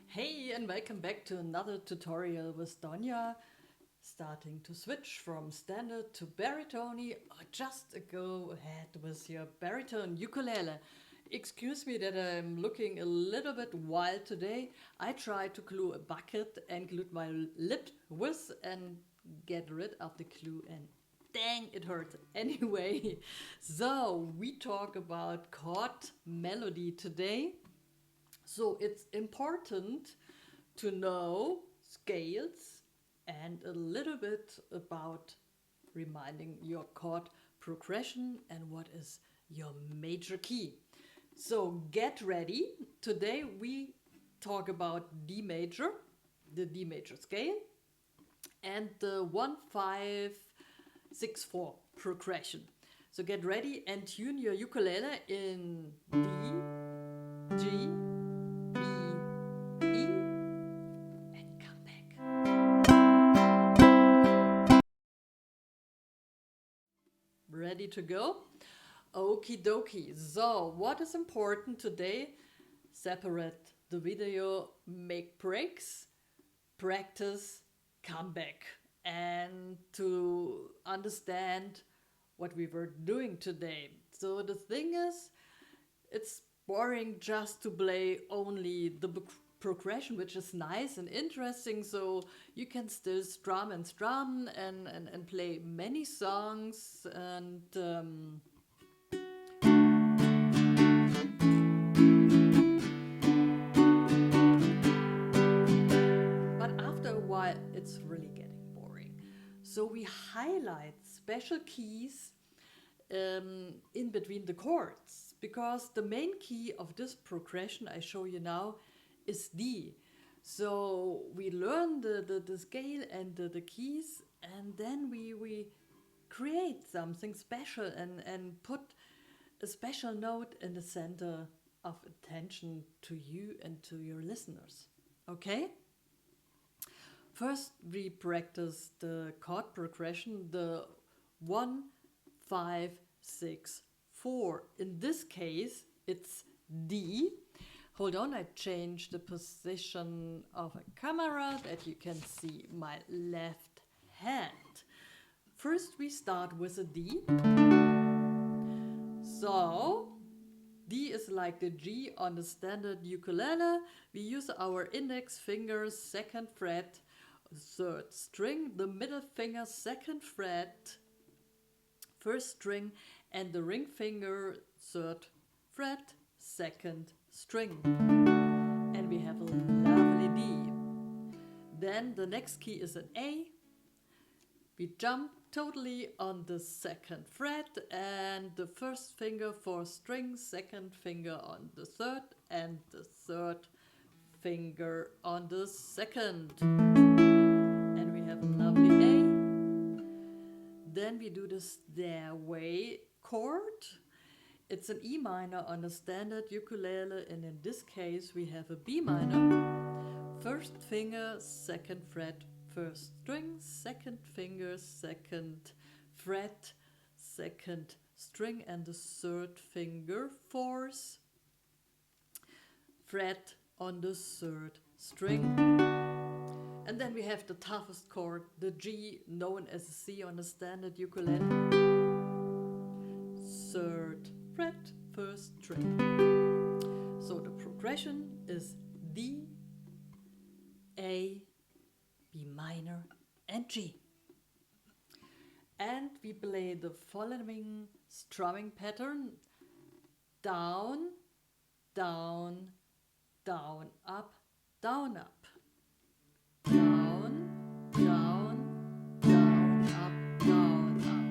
Hey, and welcome back to another tutorial with Doña, starting to switch from standard to baritone, or just go ahead with your baritone ukulele. Excuse me that I'm looking a little bit wild today. I tried to glue a bucket and glued my lip with and get rid of the glue, and dang, it hurt. Anyway, so we talk about chord melody today. So it's important to know scales and a little bit about reminding your chord progression and what is your major key. So get ready. Today we talk about D major, the D major scale, and the 1-5-6-4 progression. So get ready and tune your ukulele in D, G, ready to go? Okie dokie. So what is important today? Separate the video, make breaks, practice, come back, and to understand what we were doing today. So the thing is, it's boring just to play only the progression, which is nice and interesting, so you can still strum and play many songs and but after a while it's really getting boring. So we highlight special keys in between the chords, because the main key of this progression I show you now is D. So we learn the scale and the keys, and then we create something special and put a special note in the center of attention to you and to your listeners. Okay? First we practice the chord progression, the 1-5-6-4. In this case it's D. Hold on, I changed the position of a camera that you can see my left hand. First we start with a D. So D is like the G on the standard ukulele. We use our index finger, 2nd fret, 3rd string, the middle finger, 2nd fret, 1st string, and the ring finger, 3rd fret, 2nd string. And we have a lovely D. Then the next key is an A. We jump totally on the 2nd fret and the 1st finger, 4th string, 2nd finger on the 3rd, and the 3rd finger on the 2nd. And we have a lovely A. Then we do the stairway chord. It's an E minor on the standard ukulele, and in this case we have a B minor. 1st finger, 2nd fret, 1st string, 2nd finger, 2nd fret, 2nd string, and the 3rd finger, 4th fret on the 3rd string. And then we have the toughest chord, the G, known as a C on the standard ukulele. 3rd fret, 1st string. So the progression is D, A, B minor, and G. And we play the following strumming pattern: down, down, down, up, down, up. Down, down, down, up, down, up.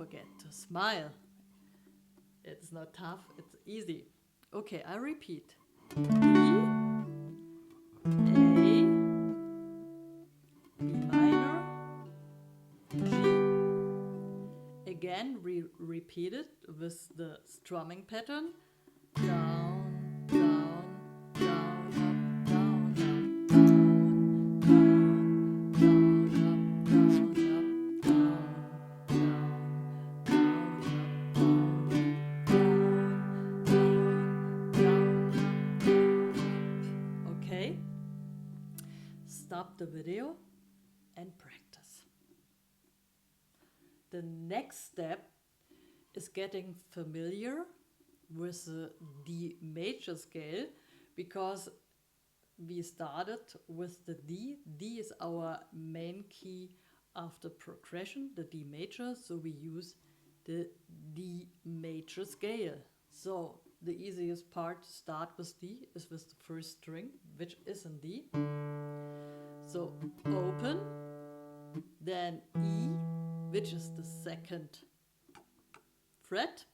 forget to smile. It's not tough, it's easy. Okay, I repeat. D, A, B minor, G. Again, we repeat it with the strumming pattern. Down, down, down, up, down, up, okay? Stop the video and practice. The next step is getting familiar with the D major scale, because we started with the D. D is our main key after progression, the D major, so we use the D major scale. So the easiest part to start with D is with the first string, which is in D. So open, then E, which is the second fret,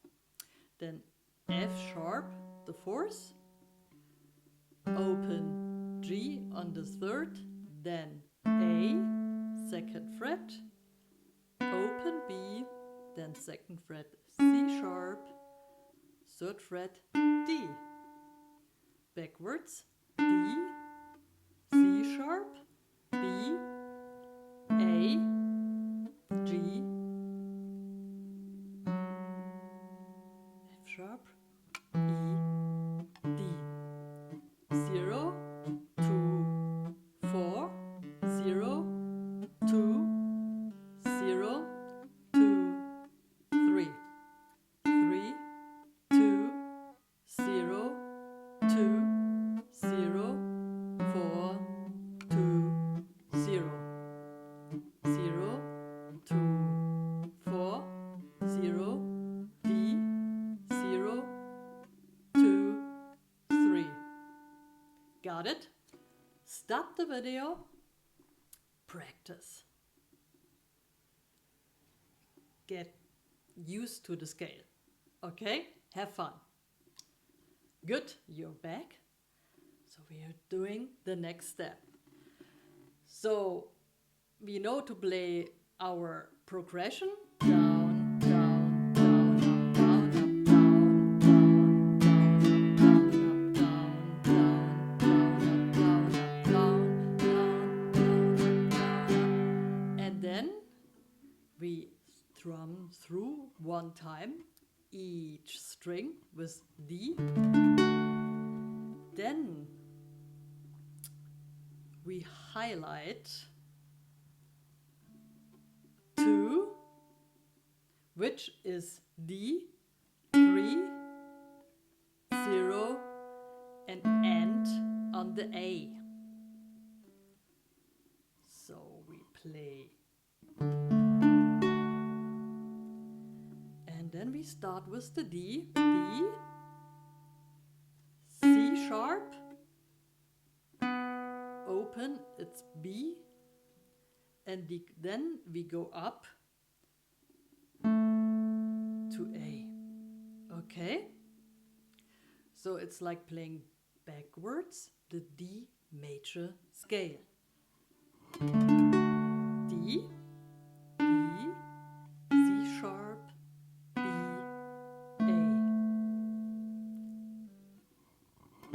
then F sharp, the fourth, open G on the third, then A, second fret, open B, then second fret C sharp, third fret D, backwards D, C sharp, B, A, G, F sharp, E, D. 0, 2, 4, 0, 2, 0, 2, 3, 3, 2, 0, 2, 0, 4, 2, 0, 0, 2, 4, 0, D, 0, 2, 3. Got it? Stop the video. Practice. Get used to the scale. Okay? Have fun. Good, you're back. So we are doing the next step. So we know to play our progression. Down, down, down, up, down, up, down, down, down, down, and then we strum through one time each string with D. Then we highlight 2, which is D, 3, 0, and end on the A. So we play. And then we start with the D, D, C sharp, open, it's B, and then we go up to A. Okay? So it's like playing backwards the D major scale. D, D, C sharp, B, A. D,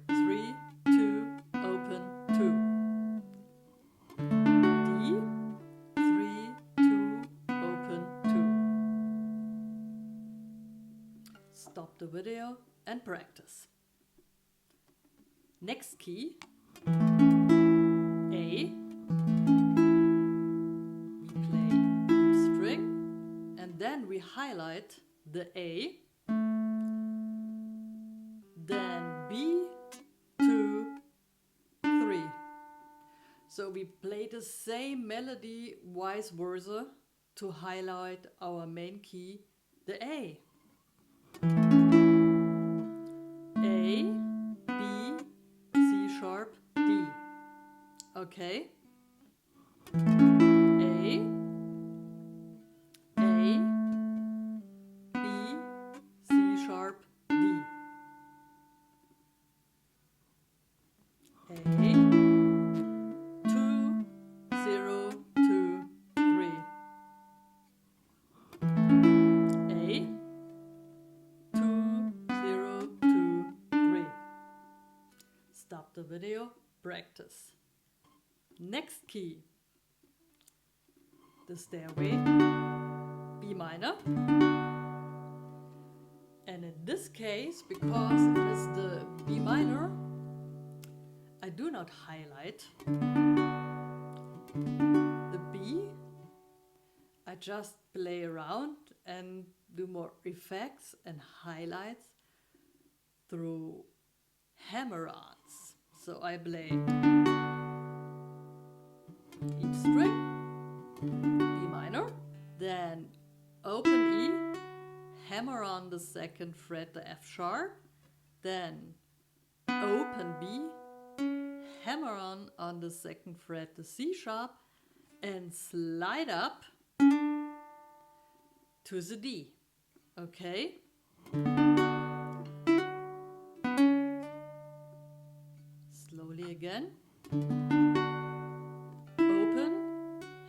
3, 2, open, 2. D, 3, 2, open, 2. Stop the video and practice. Next key, A. We play each string and then we highlight the A, then B, 2, 3. So we play the same melody vice versa to highlight our main key, the A. A, B, C sharp, D. Okay? practice. Next key, the stairway, B minor. And in this case, because it is the B minor, I do not highlight the B. I just play around and do more effects and highlights through hammer-ons. So I play each string, B minor, then open E, hammer on the second fret, the F sharp, then open B, hammer on the second fret, the C sharp, and slide up to the D. Okay? Slowly again. Open,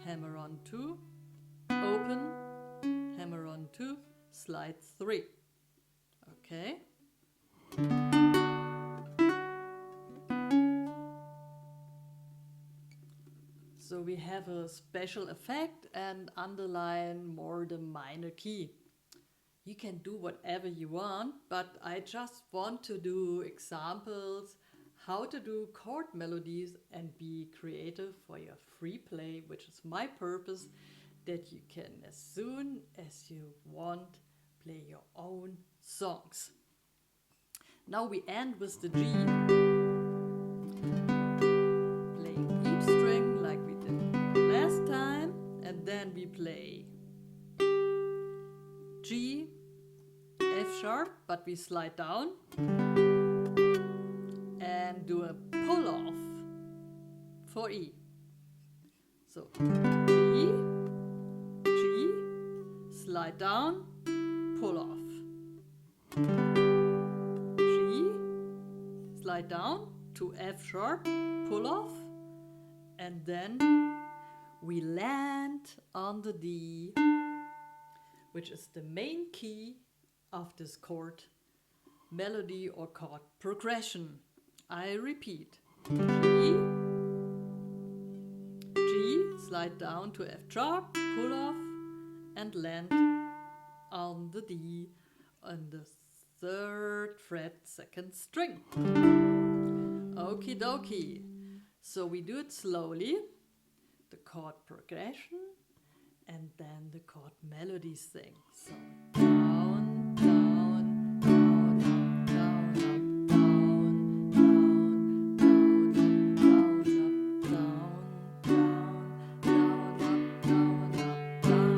hammer on 2, open, hammer on 2, slide 3. Okay? So we have a special effect and underline more the minor key. You can do whatever you want, but I just want to do examples how to do chord melodies and be creative for your free play, which is my purpose, that you can, as soon as you want, play your own songs. Now we end with the G. Playing each string like we did last time, and then we play G, F sharp, but we slide down and do a pull off for E. So G, G, slide down, pull off. G, slide down to F sharp, pull off, and then we land on the D, which is the main key of this chord melody or chord progression. I repeat, G, G, slide down to F sharp, pull off, and land on the D on the 3rd fret, 2nd string. Okie dokie. So we do it slowly, the chord progression, and then the chord melody thing. So down, down, down, up, down, up, down, down, down, up, down, down, down, up, down, up, down, down, down,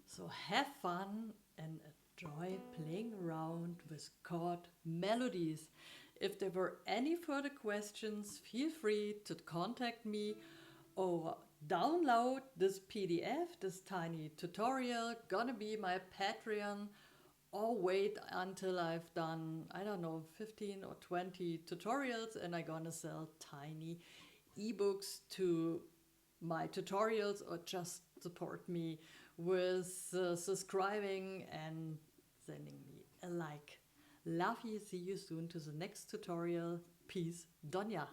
So have fun and enjoy playing around with chord melodies. If there were any further questions, feel free to contact me or download this PDF, this tiny tutorial, gonna be my Patreon, or wait until I've done, I don't know, 15 or 20 tutorials and I'm gonna sell tiny ebooks to my tutorials, or just support me with subscribing and sending me a like. Love you, see you soon to the next tutorial. Peace, Doña.